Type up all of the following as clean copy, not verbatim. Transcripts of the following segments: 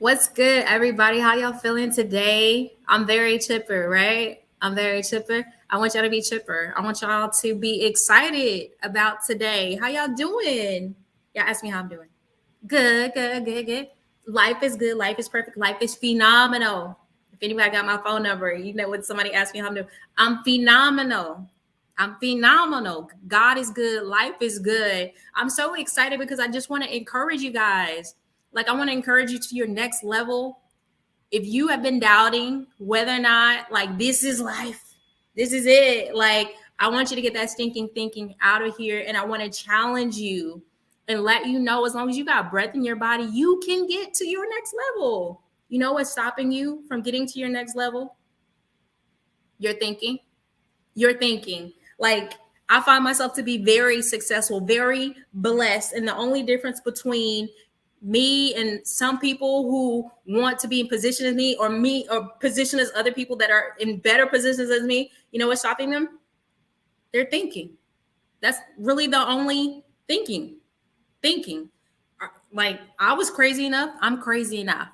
What's good, everybody? How y'all feeling today? I'm very chipper, right? I'm very chipper. I want y'all to be chipper. I want y'all to be excited about today. How y'all doing? Y'all ask me how I'm doing. Good, good, good, good. Life is good. Life is perfect. Life is phenomenal. If anybody got my phone number, you know when somebody asks me how I'm doing. I'm phenomenal. I'm phenomenal. God is good. Life is good. I'm so excited because I just want to encourage you guys. Like, I want to encourage you to your next level. If you have been doubting whether or not, like, this is life, this is it, like, I want you to get that stinking thinking out of here. And I want to challenge you and let you know, as long as you got breath in your body, you can get to your next level. You know what's stopping you from getting to your next level? Your thinking. Your thinking. Like, I find myself to be very successful, very blessed. And the only difference between me and some people who want to be in position as me or position as other people that are in better positions as me, you know what's stopping them? They're thinking. That's really the only thinking. Thinking. Like, I was crazy enough. I'm crazy enough.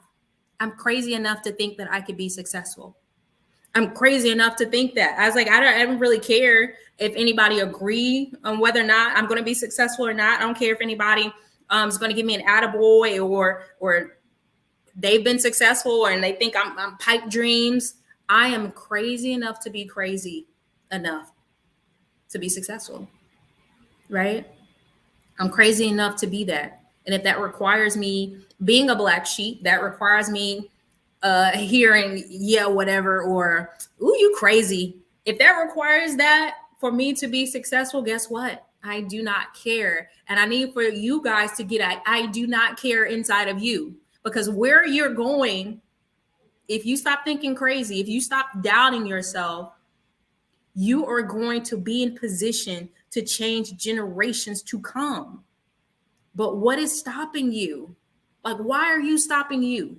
I'm crazy enough to think that I could be successful. I'm crazy enough to think that. I was like, I don't really care if anybody agree on whether or not I'm going to be successful or not. I don't care if anybody is going to give me an attaboy or they've been successful and they think I'm pipe dreams. I am crazy enough to be crazy enough to be successful, right? I'm crazy enough to be that. And if that requires me being a black sheep, that requires me hearing yeah whatever or ooh you crazy, if that requires that for me to be successful, guess what? I do not care. And I need for you guys to get I do not care inside of you, because where you're going, if you stop thinking crazy, if you stop doubting yourself, you are going to be in position to change generations to come. But what is stopping you? Like, why are you stopping you?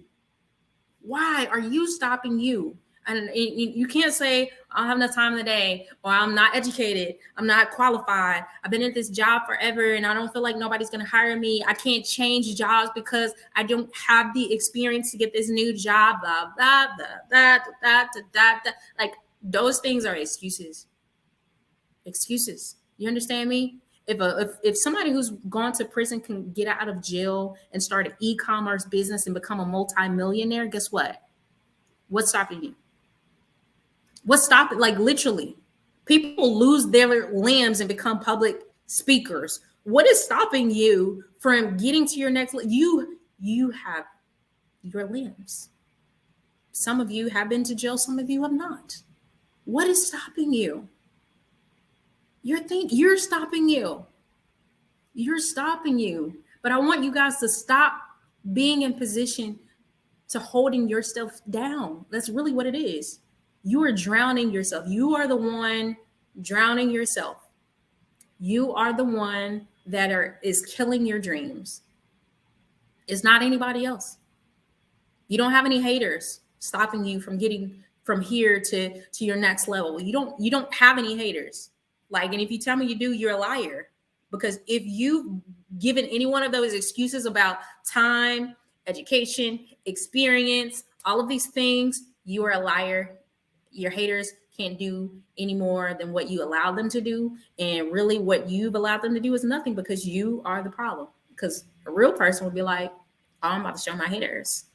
Why are you stopping you? And you can't say, I don't have enough time in the day, or I'm not educated, I'm not qualified, I've been in this job forever and I don't feel like nobody's going to hire me. I can't change jobs because I don't have the experience to get this new job, blah, blah, blah, blah, blah, blah, blah, blah. Like, those things are excuses. Excuses. You understand me? If somebody who's gone to prison can get out of jail and start an e-commerce business and become a multi-millionaire, guess what? What's stopping you? What's stopping? Like, literally, people lose their limbs and become public speakers. What is stopping you from getting to your next? You have your limbs. Some of you have been to jail. Some of you have not. What is stopping you? You're stopping you. You're stopping you. But I want you guys to stop being in position to holding yourself down. That's really what it is. You are drowning yourself. You are the one drowning yourself. You are the one that is killing your dreams. It's not anybody else. You don't have any haters stopping you from getting from here to your next level. You don't have any haters. Like, and if you tell me you do, you're a liar. Because if you've given any one of those excuses about time, education, experience, all of these things, you are a liar. Your haters can't do any more than what you allowed them to do. And really what you've allowed them to do is nothing, because you are the problem. Because a real person would be like, oh, I'm about to show my haters.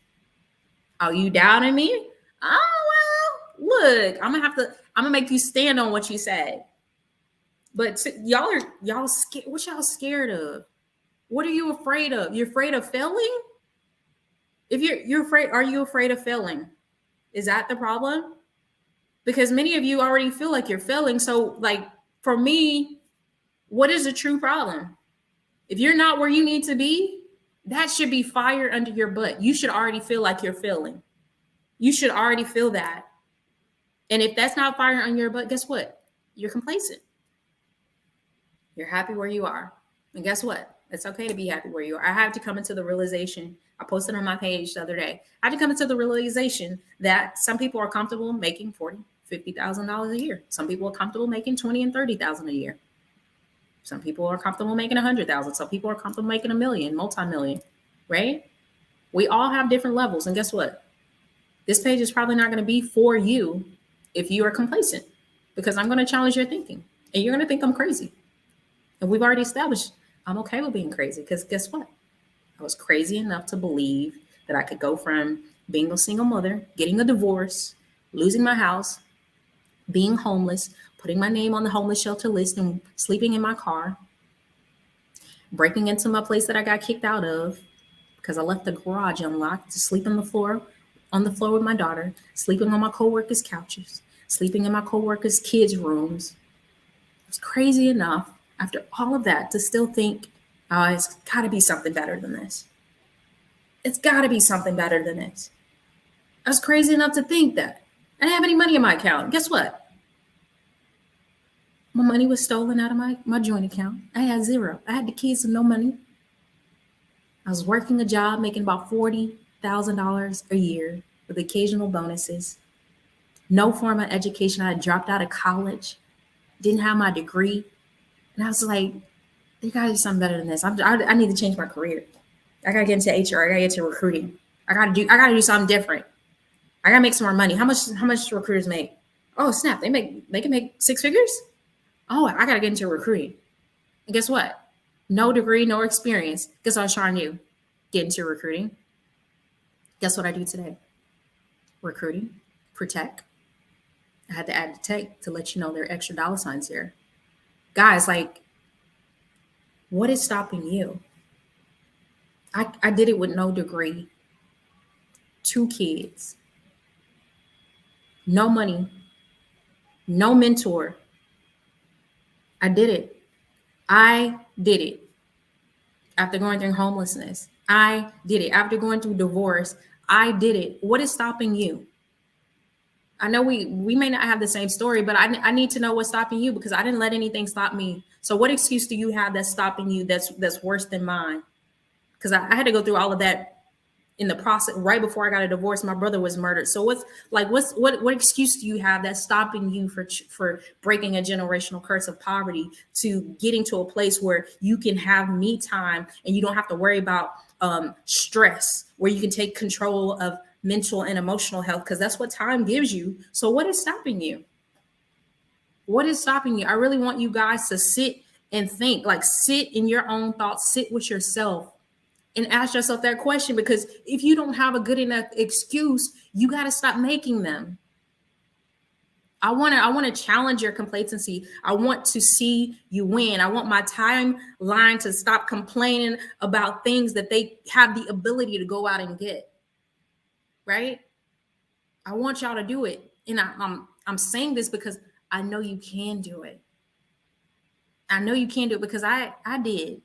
Oh, you doubting me? Oh, well, look, I'm gonna make you stand on what you said. But y'all scared. What y'all scared of? What are you afraid of? You're afraid of failing? If you're afraid, are you afraid of failing? Is that the problem? Because many of you already feel like you're failing. So, like, for me, what is the true problem? If you're not where you need to be, that should be fire under your butt. You should already feel like you're failing. You should already feel that. And if that's not fire on your butt, guess what? You're complacent. You're happy where you are. And guess what? It's okay to be happy where you are. I had to come into the realization. I posted on my page the other day. I had to come into the realization that some people are comfortable making $40,000, $50,000 a year. Some people are comfortable making $20,000 and $30,000 a year. Some people are comfortable making 100,000. Some people are comfortable making a million, multi-million, right? We all have different levels. And guess what? This page is probably not going to be for you if you are complacent, because I'm going to challenge your thinking and you're going to think I'm crazy. And we've already established I'm okay with being crazy, because guess what? I was crazy enough to believe that I could go from being a single mother, getting a divorce, losing my house, being homeless, putting my name on the homeless shelter list and sleeping in my car, breaking into my place that I got kicked out of because I left the garage unlocked, to sleep on the floor with my daughter, sleeping on my coworkers' couches, sleeping in my coworkers' kids' rooms. It's crazy enough after all of that to still think, oh, it's got to be something better than this. It's got to be something better than this. I was crazy enough to think that. I didn't have any money in my account. Guess what? My money was stolen out of my joint account. I had zero. I had the keys and no money. I was working a job making about $40,000 a year with occasional bonuses. No formal education. I had dropped out of college, didn't have my degree. And I was like, there gotta be something better than this. I need to change my career. I gotta get into HR. I gotta get into recruiting. I gotta do something different. I gotta make some more money. How much do recruiters make? Oh snap, they can make six figures? Oh, I gotta get into recruiting. And guess what? No degree, no experience. Guess what I was trying to do? Get into recruiting. Guess what I do today? Recruiting for tech. I had to add the tech to let you know there are extra dollar signs here. Guys, like, what is stopping you? I did it with no degree, 2 kids, no money, no mentor. I did it. I did it after going through homelessness. I did it after going through divorce. I did it. What is stopping you? I know we may not have the same story, but I need to know what's stopping you, because I didn't let anything stop me. So what excuse do you have that's stopping you that's worse than mine? Because I had to go through all of that in the process. Right before I got a divorce, my brother was murdered. So what excuse do you have that's stopping you for breaking a generational curse of poverty, to getting to a place where you can have me time and you don't have to worry about stress, where you can take control of mental and emotional health, because that's what time gives you. So what is stopping you? What is stopping you? I really want you guys to sit and think, like, sit in your own thoughts, sit with yourself and ask yourself that question, because if you don't have a good enough excuse, you got to stop making them. I want to challenge your complacency. I want to see you win. I want my timeline to stop complaining about things that they have the ability to go out and get. Right? I want y'all to do it. And I'm saying this because I know you can do it. I know you can do it because I did.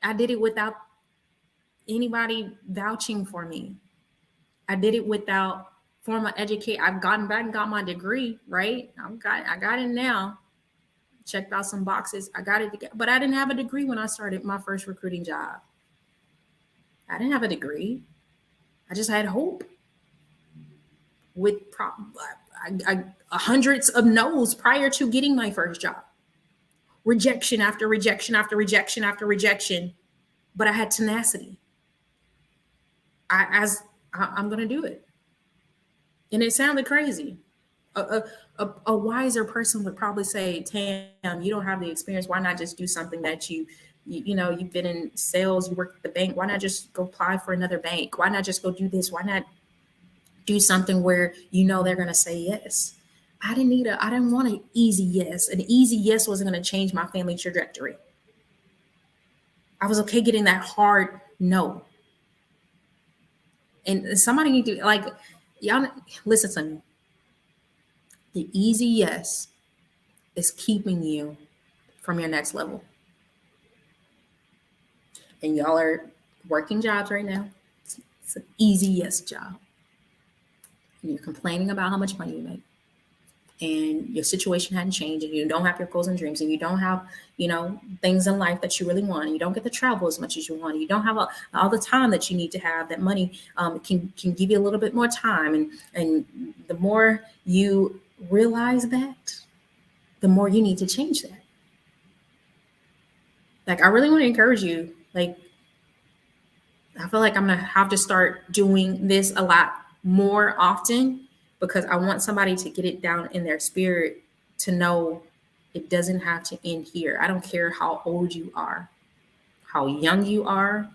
I did it without anybody vouching for me. I did it without formal education. I've gotten back and got my degree, right? I got it now. Checked out some boxes. I got it together. But I didn't have a degree when I started my first recruiting job. I didn't have a degree. I just had hope. With hundreds of no's prior to getting my first job. Rejection after rejection after rejection after rejection. But I had tenacity. I'm going to do it. And it sounded crazy. A wiser person would probably say, Tam, you don't have the experience. Why not just do something that you've been in sales, you work at the bank. Why not just go apply for another bank? Why not just go do this? Why not do something where they're going to say yes? I didn't want an easy yes. An easy yes wasn't going to change my family trajectory. I was okay getting that hard no. And somebody need to, like, y'all listen to me. The easy yes is keeping you from your next level. And y'all are working jobs right now. It's an easy yes job. And you're complaining about how much money you make. And your situation hadn't changed, and you don't have your goals and dreams, and you don't have, things in life that you really want. And you don't get to travel as much as you want. And you don't have all the time that you need to have. That money can give you a little bit more time. And the more you realize that, the more you need to change that. Like, I really want to encourage you, like, I feel like I'm gonna have to start doing this a lot more often because I want somebody to get it down in their spirit to know it doesn't have to end here. I don't care how old you are, how young you are.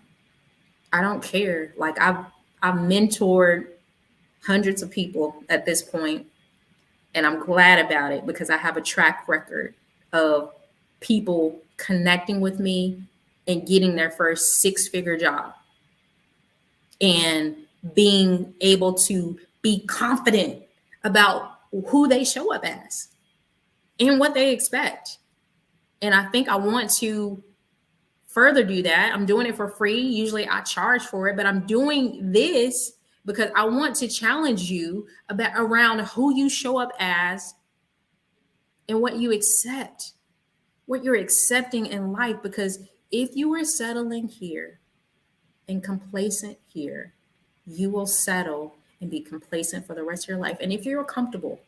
I don't care. Like I've mentored hundreds of people at this point, and I'm glad about it because I have a track record of people connecting with me and getting their first six-figure job and being able to be confident about who they show up as and what they expect. And I think I want to further do that. I'm doing it for free. Usually I charge for it, but I'm doing this because I want to challenge you about around who you show up as and what you accept, what you're accepting in life. Because if you are settling here and complacent here, you will settle and be complacent for the rest of your life. And if you're comfortable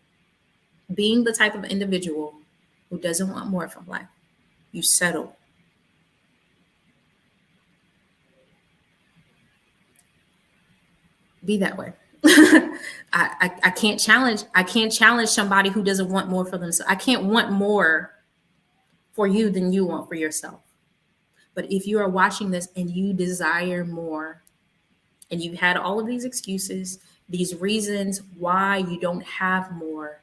being the type of individual who doesn't want more from life, you settle. Be that way. I can't challenge somebody who doesn't want more for themselves. I can't want more for you than you want for yourself. But if you are watching this and you desire more, and you've had all of these excuses, these reasons why you don't have more,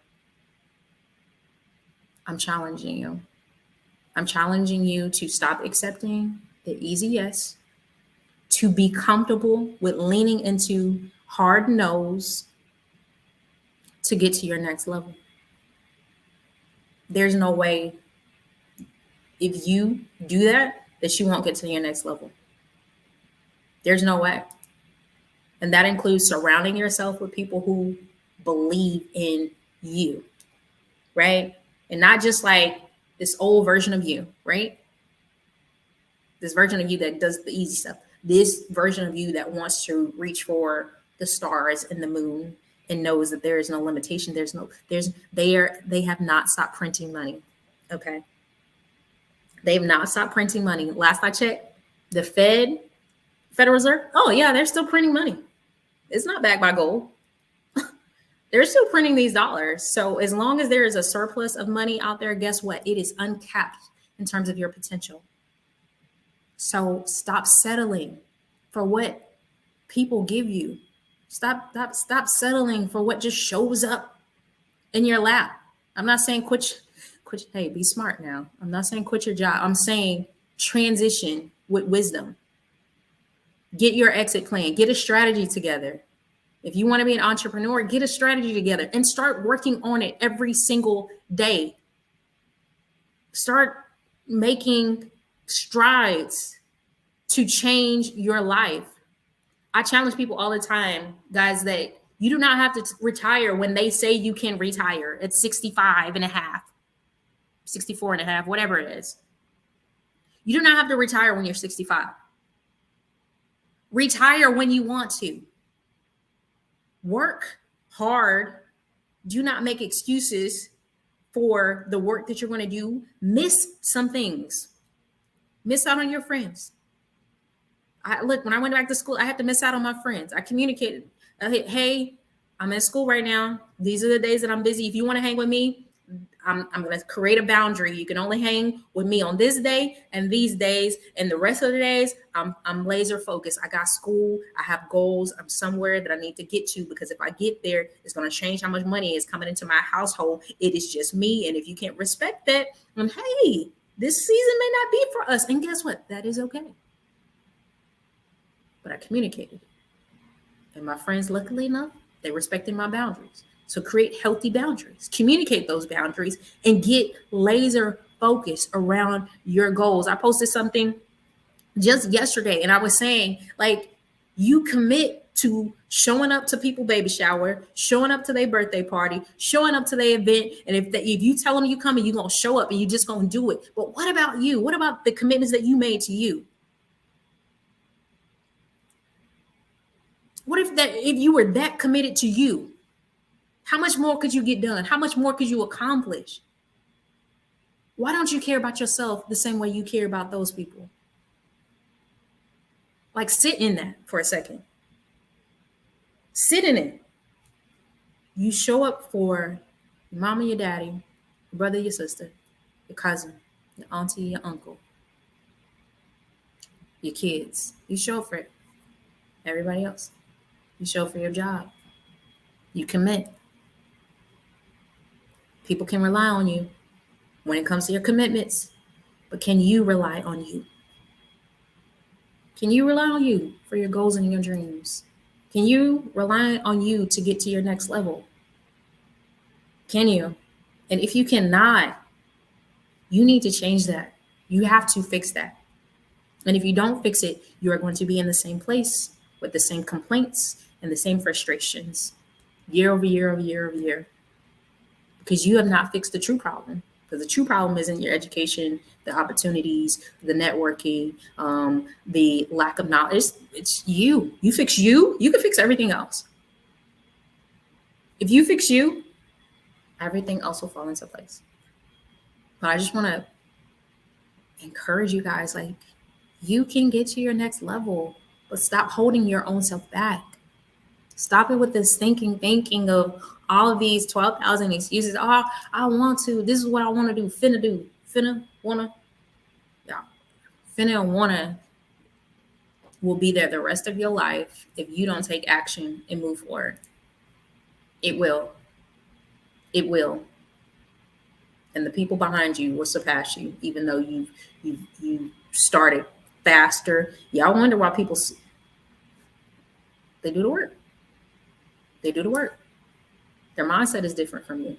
I'm challenging you. I'm challenging you to stop accepting the easy yes, to be comfortable with leaning into hard no's to get to your next level. There's no way if you do that you won't get to your next level. There's no way. And that includes surrounding yourself with people who believe in you, right? And not just like this old version of you, right? This version of you that does the easy stuff. This version of you that wants to reach for the stars and the moon and knows that there is no limitation. They have not stopped printing money. Okay. They have not stopped printing money. Last I checked, the Federal Reserve, oh yeah, they're still printing money. It's not backed by gold. They're still printing these dollars. So as long as there is a surplus of money out there, guess what? It is uncapped in terms of your potential. So stop settling for what people give you. Stop settling for what just shows up in your lap. I'm not saying quit. Hey, be smart now. I'm not saying quit your job. I'm saying transition with wisdom. Get your exit plan. Get a strategy together. If you want to be an entrepreneur, get a strategy together and start working on it every single day. Start making strides to change your life. I challenge people all the time, guys, that you do not have to retire when they say you can retire at 65 and a half, 64 and a half, whatever it is. You do not have to retire when you're 65. Retire when you want to. Work hard. Do not make excuses for the work that you're going to do. Miss some things. Miss out on your friends. Look, when I went back to school, I had to miss out on my friends. I communicated. Hey, I'm in school right now. These are the days that I'm busy. If you want to hang with me, I'm going to create a boundary. You can only hang with me on this day and these days, and the rest of the days, I'm laser focused. I got school. I have goals. I'm somewhere that I need to get to, because if I get there, it's going to change how much money is coming into my household. It is just me. And if you can't respect that, then hey, this season may not be for us. And guess what? That is okay. But I communicated. And my friends, luckily enough, they respected my boundaries. So create healthy boundaries, communicate those boundaries, and get laser focused around your goals. I posted something just yesterday, and I was saying, like, you commit to showing up to people baby shower, showing up to their birthday party, showing up to their event. And if you tell them you coming, you're going to show up and you just going to do it. But what about you? What about the commitments that you made to you? What if you were that committed to you? How much more could you get done? How much more could you accomplish? Why don't you care about yourself the same way you care about those people? Like, sit in that for a second. Sit in it. You show up for your mama, your daddy, your brother, your sister, your cousin, your auntie, your uncle, your kids. You show up for everybody else. You show up for your job. You commit. People can rely on you when it comes to your commitments, but can you rely on you? Can you rely on you for your goals and your dreams? Can you rely on you to get to your next level? Can you? And if you cannot, you need to change that. You have to fix that. And if you don't fix it, you are going to be in the same place with the same complaints and the same frustrations year over year over year over year, because you have not fixed the true problem. Because the true problem isn't your education, the opportunities, the networking, the lack of knowledge. It's you. You fix you, you can fix everything else. If you fix you, everything else will fall into place. But I just want to encourage you guys, like, you can get to your next level, but stop holding your own self back. Stop it with this thinking of all of these 12,000 excuses. Oh, I want to. This is what I want to do. Finna do. Finna, wanna. Yeah. Finna and wanna will be there the rest of your life if you don't take action and move forward. It will. It will. And the people behind you will surpass you, even though you started faster. Y'all wonder why people, they do the work. They do the work. Their mindset is different from you.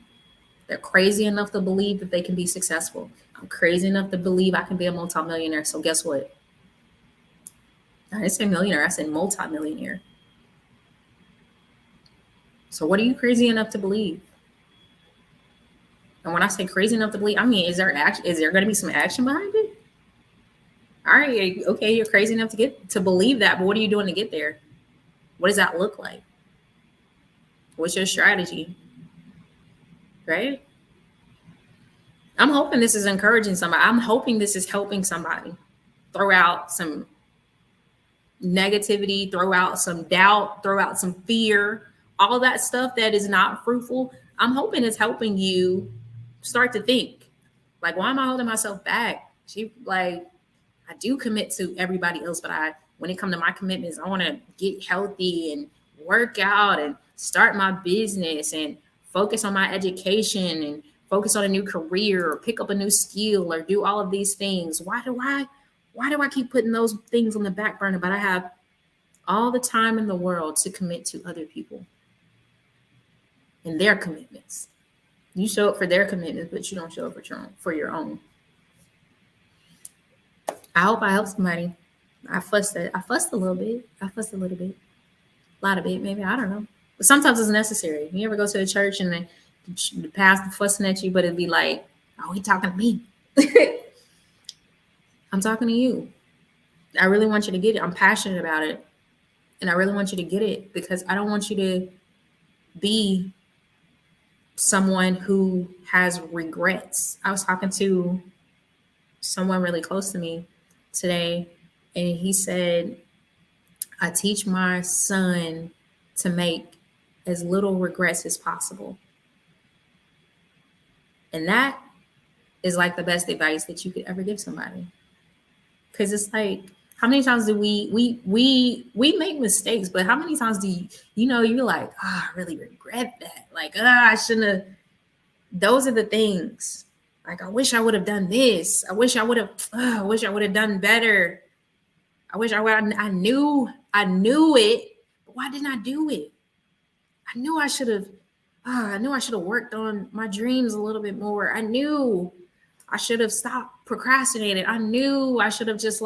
They're crazy enough to believe that they can be successful. I'm crazy enough to believe I can be a multimillionaire. So guess what? I didn't say millionaire. I said multimillionaire. So what are you crazy enough to believe? And when I say crazy enough to believe, I mean, is there going to be some action behind it? All right, okay, you're crazy enough to believe that, but what are you doing to get there? What does that look like? What's your strategy? Right? I'm hoping this is encouraging somebody. I'm hoping this is helping somebody throw out some negativity, throw out some doubt, throw out some fear, all that stuff that is not fruitful. I'm hoping it's helping you start to think, like, why am I holding myself back? I do commit to everybody else, but when it comes to my commitments, I want to get healthy and work out and start my business and focus on my education and focus on a new career or pick up a new skill or do all of these things. Why do I keep putting those things on the back burner? But I have all the time in the world to commit to other people and their commitments. You show up for their commitments, but you don't show up for your own. I hope I helped somebody. I fussed a little bit. A lot of it, maybe. I don't know. But sometimes it's necessary. You ever go to a church and the pastor fussing at you, but it'd be like, oh, he talking to me. I'm talking to you. I really want you to get it. I'm passionate about it. And I really want you to get it because I don't want you to be someone who has regrets. I was talking to someone really close to me today, and he said, I teach my son to make as little regrets as possible. And that is like the best advice that you could ever give somebody. Because it's like, how many times do we make mistakes, but how many times do you're like, I really regret that. Like, I shouldn't have. Those are the things. Like, I wish I would have done this. I wish I would have done better. I knew it, but why didn't I do it? I knew I should have worked on my dreams a little bit more. I knew I should have stopped procrastinating. I knew I should have just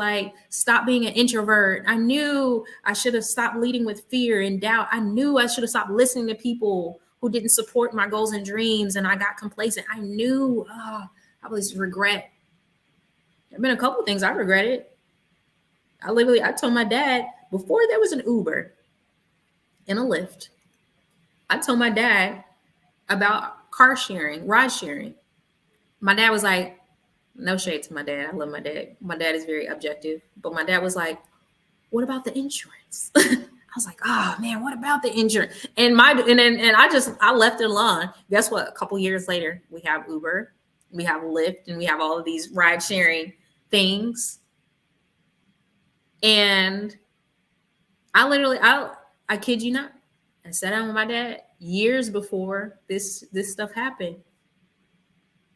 stopped being an introvert. I knew I should have stopped leading with fear and doubt. I knew I should have stopped listening to people who didn't support my goals and dreams, and I got complacent. I knew I was regret. There have been a couple of things I regretted. I told my dad before there was an Uber and a Lyft. I told my dad about car sharing, ride sharing. My dad was like, no shade to my dad. I love my dad. My dad is very objective. But my dad was like, what about the insurance? I was like, oh man, what about the insurance? And I left it alone. Guess what? A couple years later, we have Uber, we have Lyft, and we have all of these ride sharing things. And I kid you not, I sat down with my dad years before this stuff happened,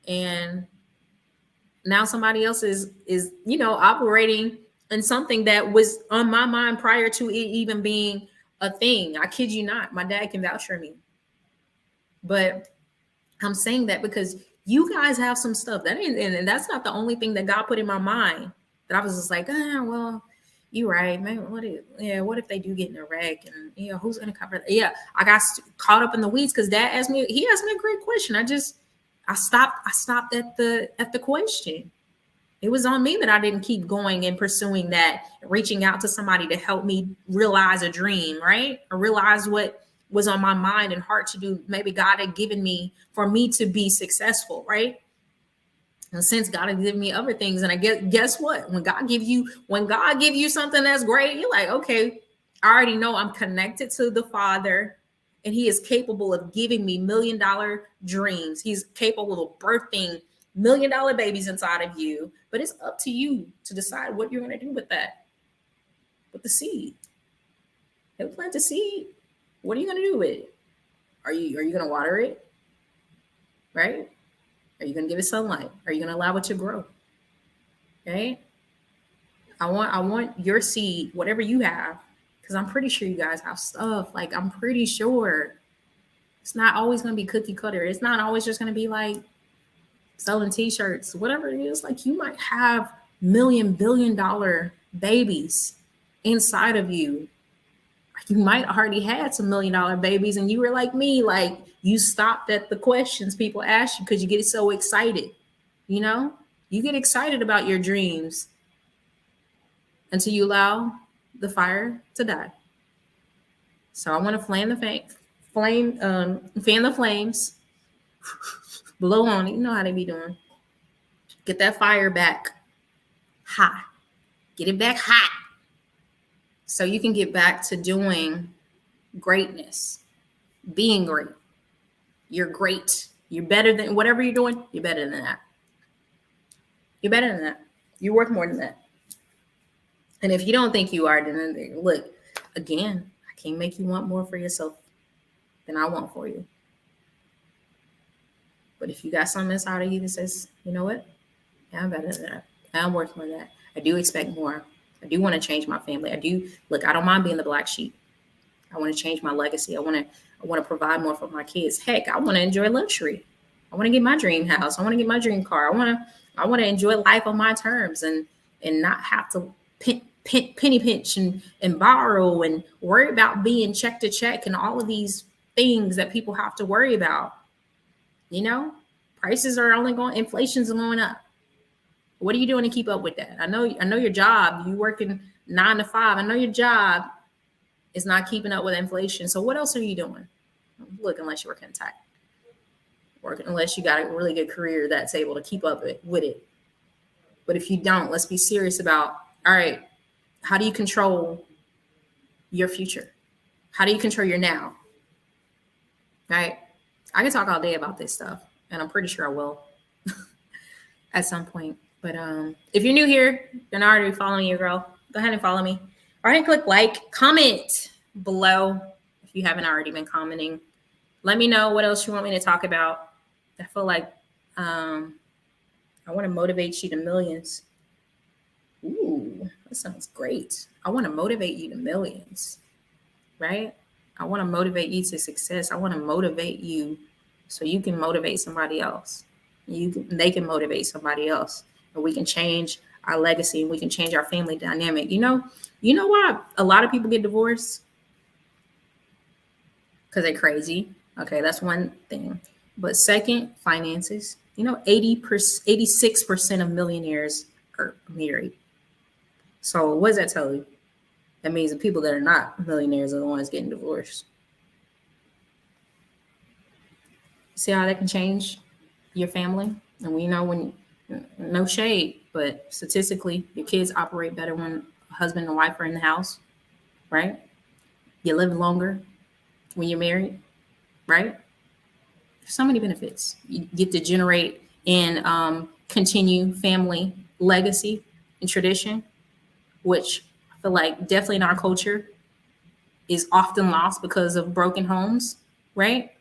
and now somebody else is operating in something that was on my mind prior to it even being a thing. I kid you not, my dad can vouch for me. But I'm saying that because you guys have some stuff that ain't, and that's not the only thing that God put in my mind that I was just like, well, you're right, man. What if they do get in a wreck, and who's gonna cover that? Yeah, I got caught up in the weeds because Dad asked me. He asked me a great question. I stopped at the question. It was on me that I didn't keep going and pursuing that, reaching out to somebody to help me realize a dream, right? Or realize what was on my mind and heart to do. Maybe God had given me for me to be successful, right? And since God has given me other things, and I guess what? When God give you something that's great, you're like, okay, I already know I'm connected to the Father, and He is capable of giving me $1 million dreams. He's capable of birthing $1 million babies inside of you. But it's up to you to decide what you're going to do with that, with the seed. You plant the seed. What are you going to do with it? Are you going to water it? Right? Are you going to give it sunlight? Are you going to allow it to grow? Okay. I want your seed, whatever you have, because I'm pretty sure you guys have stuff. Like, I'm pretty sure it's not always going to be cookie cutter. It's not always just going to be like selling t-shirts, whatever it is. Like, you might have $1 billion babies inside of you. You might already had some $1 million babies, and you were like me, like you stopped at the questions people ask you because you get so excited. You get excited about your dreams until you allow the fire to die. So I want to fan the flames, blow on it. You know how they be doing. Get that fire back hot. Get it back hot. So you can get back to doing greatness, being great. You're great. You're better than whatever you're doing. You're better than that. You're better than that. You're worth more than that. And if you don't think you are, then look, again, I can't make you want more for yourself than I want for you. But if you got something inside of you that says, you know what? Yeah, I'm better than that. I'm worth more than that. I do expect more. I do want to change my family. I don't mind being the black sheep. I want to change my legacy. I want to provide more for my kids. Heck, I want to enjoy luxury. I want to get my dream house. I want to get my dream car. I want to enjoy life on my terms and not have to penny pinch and borrow and worry about being check to check and all of these things that people have to worry about. Prices are only inflation's going up. What are you doing to keep up with that? I know your job, you working 9 to 5. I know your job is not keeping up with inflation. So what else are you doing? Look, unless you're working tech, unless you got a really good career that's able to keep up with it. But if you don't, let's be serious about, all right, how do you control your future? How do you control your now? Right? I can talk all day about this stuff, and I'm pretty sure I will at some point. But if you're new here, you're not already following your girl, go ahead and follow me. Go ahead and click like, comment below if you haven't already been commenting. Let me know what else you want me to talk about. I feel like I want to motivate you to millions. Ooh, that sounds great. I want to motivate you to millions, right? I want to motivate you to success. I want to motivate you so you can motivate somebody else. They can motivate somebody else, and we can change our legacy and we can change our family dynamic. You know why a lot of people get divorced? Because they're crazy. Okay, that's one thing. But second, finances. 86% of millionaires are married. So what does that tell you? That means the people that are not millionaires are the ones getting divorced. See how that can change your family? And we know when, no shade, but statistically, your kids operate better when husband and wife are in the house, right? You live longer when you're married, right? There's so many benefits. You get to generate and continue family legacy and tradition, which I feel like definitely in our culture is often lost because of broken homes, right?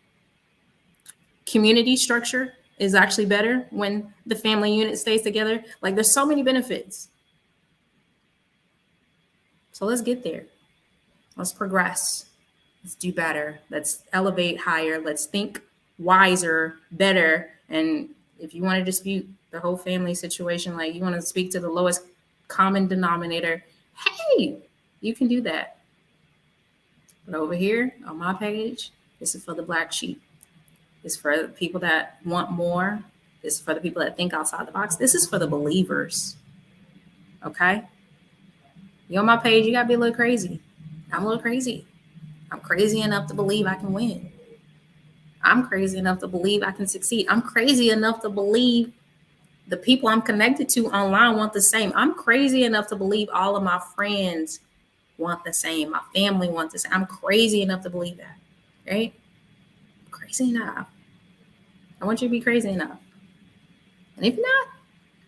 Community structure is actually better when the family unit stays together. Like there's so many benefits. So let's get there. Let's progress. Let's do better. Let's elevate higher. Let's think wiser, better. And if you want to dispute the whole family situation, like you want to speak to the lowest common denominator, hey, you can do that. But over here on my page, this is for the black sheep. This is for the people that want more. This is for the people that think outside the box. This is for the believers. Okay? You on my page, you got to be a little crazy. I'm a little crazy. I'm crazy enough to believe I can win. I'm crazy enough to believe I can succeed. I'm crazy enough to believe the people I'm connected to online want the same. I'm crazy enough to believe all of my friends want the same. My family wants the same. I'm crazy enough to believe that, right? Crazy enough. I want you to be crazy enough. And if not,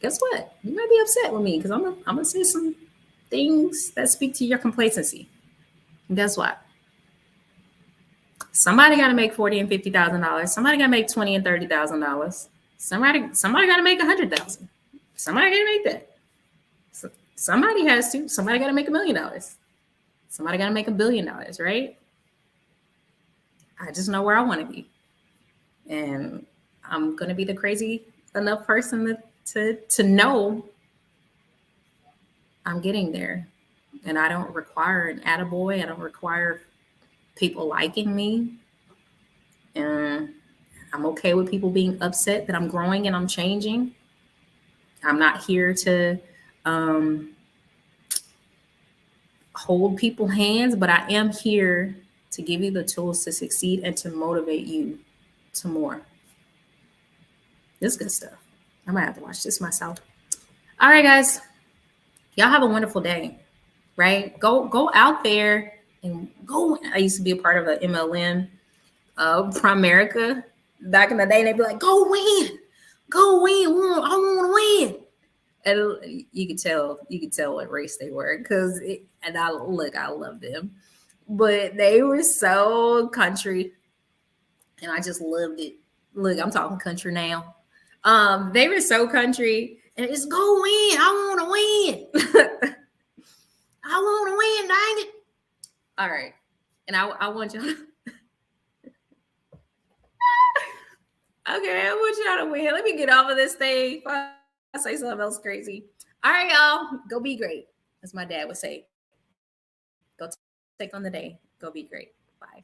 guess what? You might be upset with me because I'm gonna say some things that speak to your complacency. And guess what? Somebody got to make $40,000 and $50,000. Somebody got to make $20,000 and $30,000. Somebody got to make $100,000. Somebody got to make that. So somebody has to. Somebody got to make $1 million. Somebody got to make $1 billion, right? I just know where I want to be, and I'm gonna be the crazy enough person to know I'm getting there, and I don't require an attaboy. I don't require people liking me, and I'm okay with people being upset that I'm growing and I'm changing. I'm not here to hold people's hands, but I am here to give you the tools to succeed and to motivate you to more. This is good stuff. I might have to watch this myself. All right, guys. Y'all have a wonderful day, right? Go out there and go. I used to be a part of the MLM, Primerica. Back in the day, they'd be like, go win. Go win. I want to win. And you could tell what race they were and I love them, but they were so country, and I just loved it. Look, I'm talking country now. They were so country, and it's go win. I want to win. I want to win, dang it. All right, and I want y'all. Okay, I want y'all to win. Let me get off of this thing. I say something else crazy. All right, y'all. Go be great. As my dad would say. Go take on the day. Go be great. Bye.